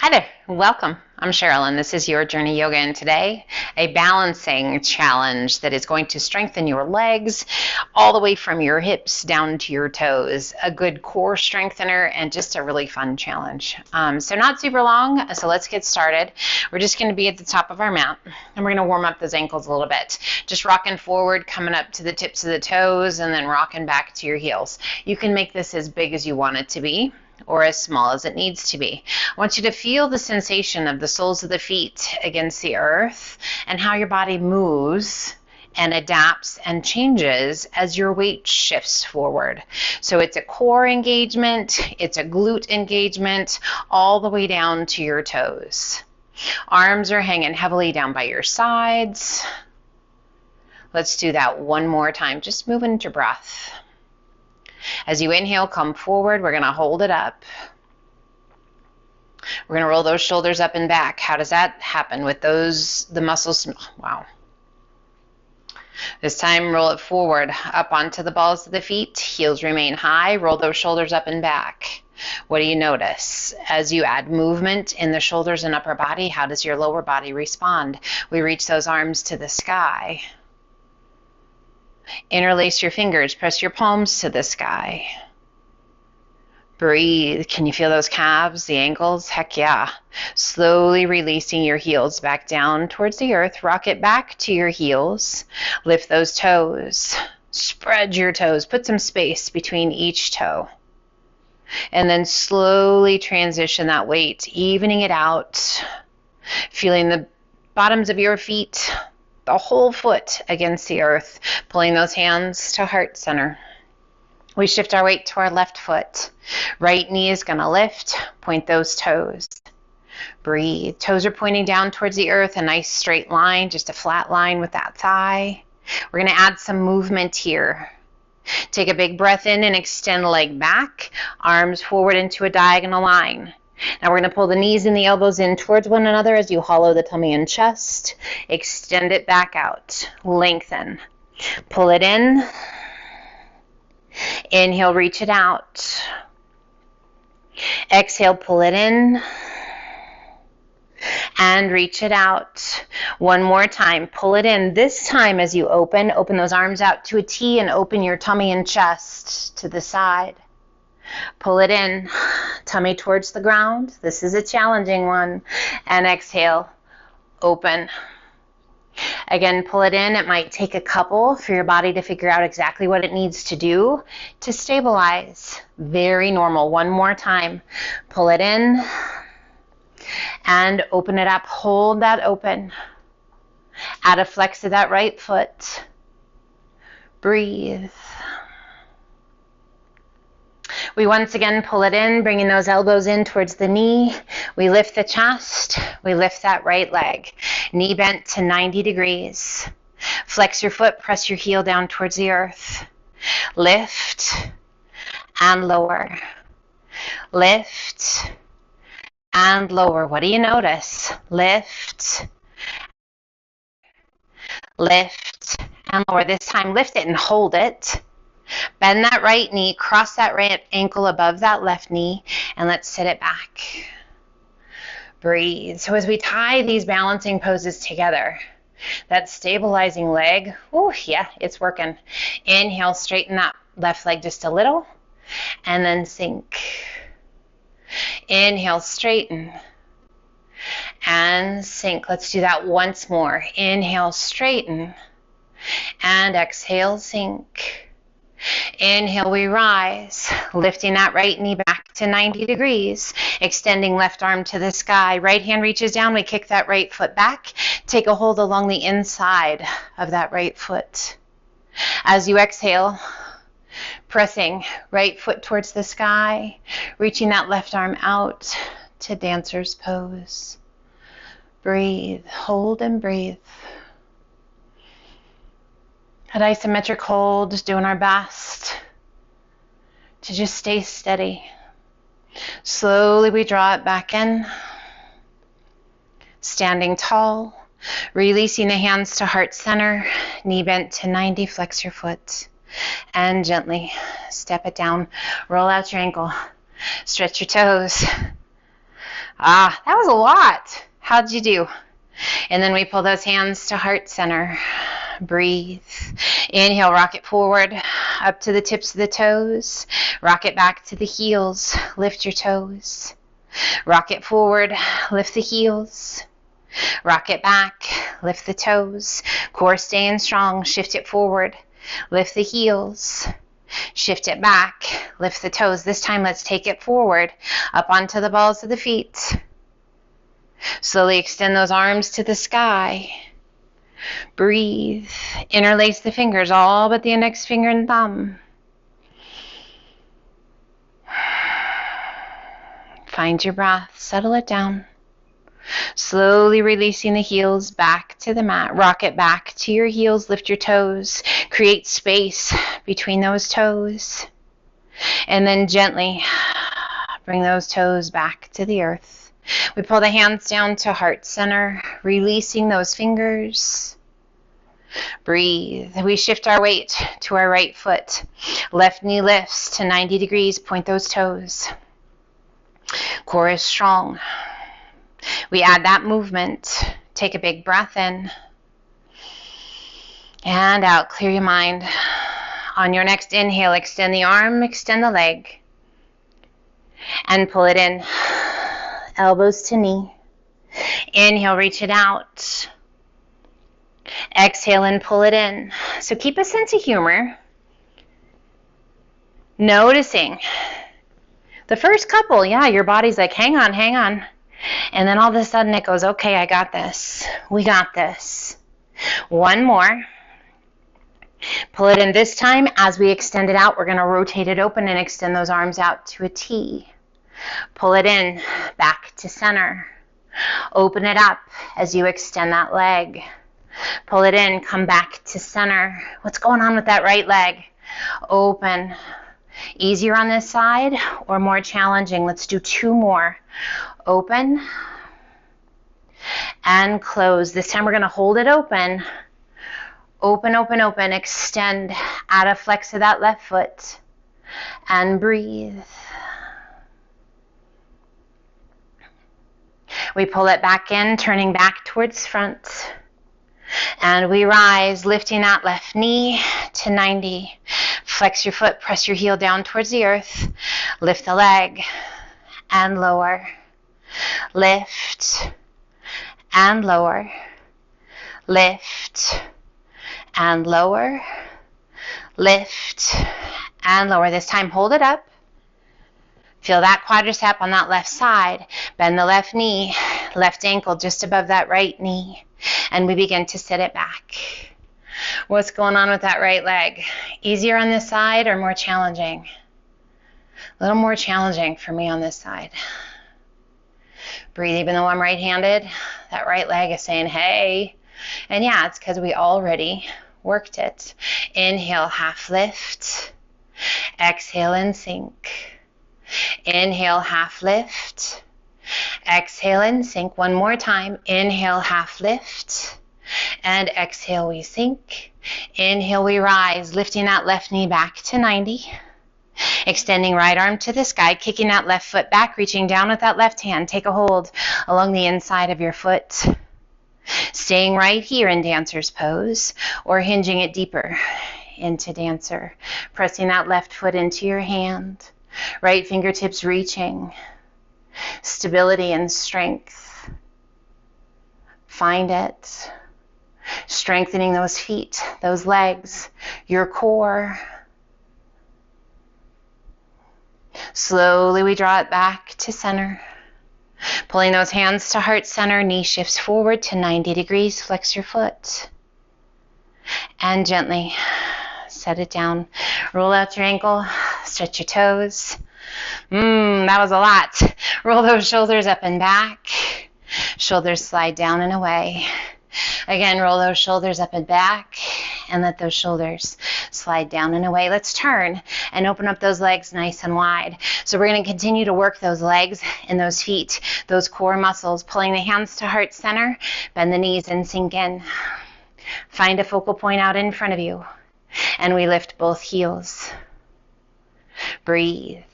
Hi there, welcome. I'm Cheryl and this is Your Journey Yoga, and today a balancing challenge that is going to strengthen your legs all the way from your hips down to your toes. A good core strengthener and just a really fun challenge. So not super long, so let's get started. We're just going to be at the top of our mat and we're going to warm up those ankles a little bit. Just rocking forward, coming up to the tips of the toes and then rocking back to your heels. You can make this as big as you want it to be, or as small as it needs to be. I want you to feel the sensation of the soles of the feet against the earth and how your body moves and adapts and changes as your weight shifts forward. So it's a core engagement, it's a glute engagement, all the way down to your toes. Arms are hanging heavily down by your sides. Let's do that one more time, just moving into breath. As you inhale, come forward. We're going to hold it up. We're going to roll those shoulders up and back. How does that happen with the muscles? Wow. This time, roll it forward, up onto the balls of the feet. Heels remain high. Roll those shoulders up and back. What do you notice? As you add movement in the shoulders and upper body, how does your lower body respond? We reach those arms to the sky. Interlace your fingers, press your palms to the sky. Breathe. Can you feel those calves, the ankles? Heck yeah. Slowly releasing your heels back down towards the earth. Rock it back to your heels. Lift those toes. Spread your toes. Put some space between each toe. And then slowly transition that weight, evening it out. Feeling the bottoms of your feet, the whole foot against the earth, pulling those hands to heart center. We shift our weight to our left foot. Right knee is going to lift, point those toes. Breathe. Toes are pointing down towards the earth, a nice straight line, just a flat line with that thigh. We're going to add some movement here. Take a big breath in and extend the leg back, arms forward into a diagonal line. Now we're going to pull the knees and the elbows in towards one another as you hollow the tummy and chest. Extend it back out. Lengthen. Pull it in. Inhale, reach it out. Exhale, pull it in. And reach it out. One more time. Pull it in. This time as you open those arms out to a T and open your tummy and chest to the side. Pull it in, tummy towards the ground. This is a challenging one. And exhale, open. Again, pull it in. It might take a couple for your body to figure out exactly what it needs to do to stabilize. Very normal. One more time. Pull it in and open it up. Hold that open. Add a flex of that right foot. Breathe. We once again pull it in, bringing those elbows in towards the knee. We lift the chest. We lift that right leg. Knee bent to 90 degrees. Flex your foot, press your heel down towards the earth. Lift and lower. Lift and lower. What do you notice? Lift. Lift and lower. This time lift it and hold it. Bend that right knee, cross that right ankle above that left knee, and let's sit it back. Breathe. So as we tie these balancing poses together, that stabilizing leg, oh yeah, it's working. Inhale, straighten that left leg just a little, and then sink. Inhale, straighten, and sink. Let's do that once more. Inhale, straighten, and exhale, sink. Inhale, we rise, lifting that right knee back to 90 degrees, extending left arm to the sky. Right hand reaches down, we kick that right foot back. Take a hold along the inside of that right foot. As you exhale, pressing right foot towards the sky, reaching that left arm out to dancer's pose. Breathe, hold and breathe. An isometric hold, just doing our best to just stay steady. Slowly we draw it back in, standing tall, releasing the hands to heart center, knee bent to 90, flex your foot, and gently step it down. Roll out your ankle, stretch your toes. Ah, that was a lot. How'd you do? And then we pull those hands to heart center. Breathe. Inhale, rock it forward, up to the tips of the toes. Rock it back to the heels. Lift your toes. Rock it forward, lift the heels. Rock it back, lift the toes. Core staying strong, shift it forward. Lift the heels. Shift it back, lift the toes. This time let's take it forward, up onto the balls of the feet. Slowly extend those arms to the sky. Breathe. Interlace the fingers, all but the index finger and thumb. Find your breath, settle it down. Slowly releasing the heels back to the mat. Rock it back to your heels, lift your toes. Create space between those toes. And then gently bring those toes back to the earth. We pull the hands down to heart center, releasing those fingers. Breathe. We shift our weight to our right foot. Left knee lifts to 90 degrees. Point those toes. Core is strong. We add that movement. Take a big breath in. And out. Clear your mind. On your next inhale, extend the arm, extend the leg. And pull it in. Elbows to knee. Inhale, reach it out. Exhale and pull it in. So keep a sense of humor. Noticing. The first couple, yeah, your body's like, hang on, hang on. And then all of a sudden it goes, okay, I got this. We got this. One more. Pull it in this time. As we extend it out, we're going to rotate it open and extend those arms out to a T. Pull it in, back to center. Open it up as you extend that leg. Pull it in, come back to center. What's going on with that right leg? Open. Easier on this side or more challenging? Let's do two more. Open and close. This time we're going to hold it open. Open, open, open. Extend. Add a flex of that left foot. And breathe. We pull it back in, turning back towards front. And we rise, lifting that left knee to 90. Flex your foot, press your heel down towards the earth. Lift the leg and lower. Lift and lower. Lift and lower. Lift and lower. This time hold it up. Feel that quadricep on that left side. Bend the left knee, left ankle just above that right knee. And we begin to sit it back. What's going on with that right leg? Easier on this side or more challenging? A little more challenging for me on this side. Breathe. Even though I'm right-handed, that right leg is saying, hey. And yeah, it's because we already worked it. Inhale, half lift. Exhale and sink. Inhale, half lift. Exhale and sink. One more time. Inhale, half lift. And exhale, we sink. Inhale, we rise, lifting that left knee back to 90. Extending right arm to the sky, kicking that left foot back, reaching down with that left hand. Take a hold along the inside of your foot. Staying right here in dancer's pose or hinging it deeper into dancer. Pressing that left foot into your hand. Right fingertips reaching. Stability and strength. Find it. Strengthening those feet, those legs, your core. Slowly we draw it back to center. Pulling those hands to heart center, knee shifts forward to 90 degrees. Flex your foot. And gently set it down. Roll out your ankle, stretch your toes. That was a lot. Roll those shoulders up and back. Shoulders slide down and away. Again, roll those shoulders up and back and let those shoulders slide down and away. Let's turn and open up those legs nice and wide. So we're going to continue to work those legs and those feet, those core muscles, pulling the hands to heart center, bend the knees and sink in. Find a focal point out in front of you and we lift both heels. Breathe.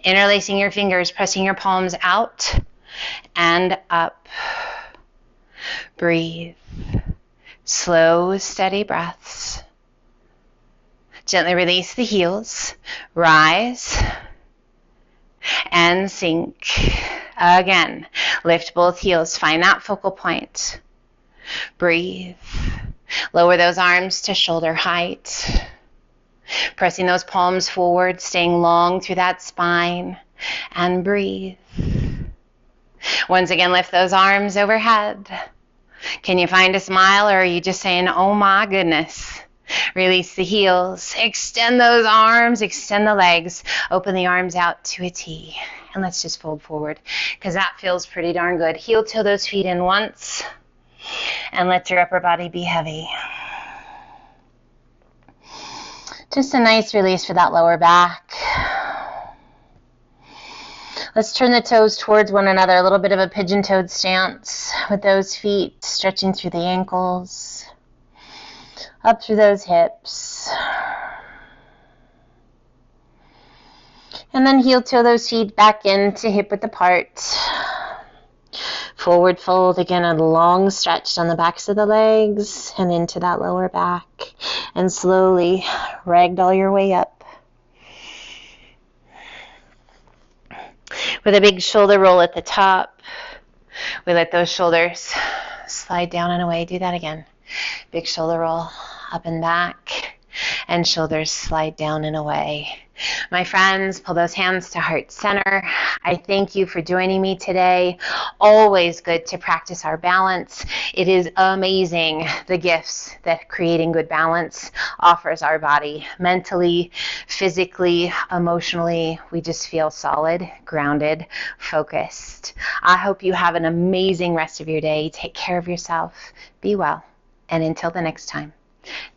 Interlacing your fingers, pressing your palms out. and up. Breathe. Slow, steady breaths. Gently release the heels. Rise and sink. Again, lift both heels. Find that focal point. Breathe. Lower those arms to shoulder height. Pressing those palms forward, staying long through that spine. And breathe. Once again, lift those arms overhead. Can you find a smile, or are you just saying, oh my goodness? Release the heels. Extend those arms. Extend the legs. Open the arms out to a T. And let's just fold forward, because that feels pretty darn good. Heel toe those feet in once. And let your upper body be heavy. Just a nice release for that lower back. Let's turn the toes towards one another, a little bit of a pigeon-toed stance with those feet stretching through the ankles, up through those hips. And then heel toe those feet back into hip width apart. Forward fold, again, a long stretch down the backs of the legs and into that lower back. And slowly ragdoll your way up. With a big shoulder roll at the top, we let those shoulders slide down and away. Do that again. Big shoulder roll up and back, and shoulders slide down and away. My friends, pull those hands to heart center. I thank you for joining me today. Always good to practice our balance. It is amazing the gifts that creating good balance offers our body. Mentally, physically, emotionally, we just feel solid, grounded, focused. I hope you have an amazing rest of your day. Take care of yourself. Be well. And until the next time,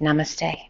namaste.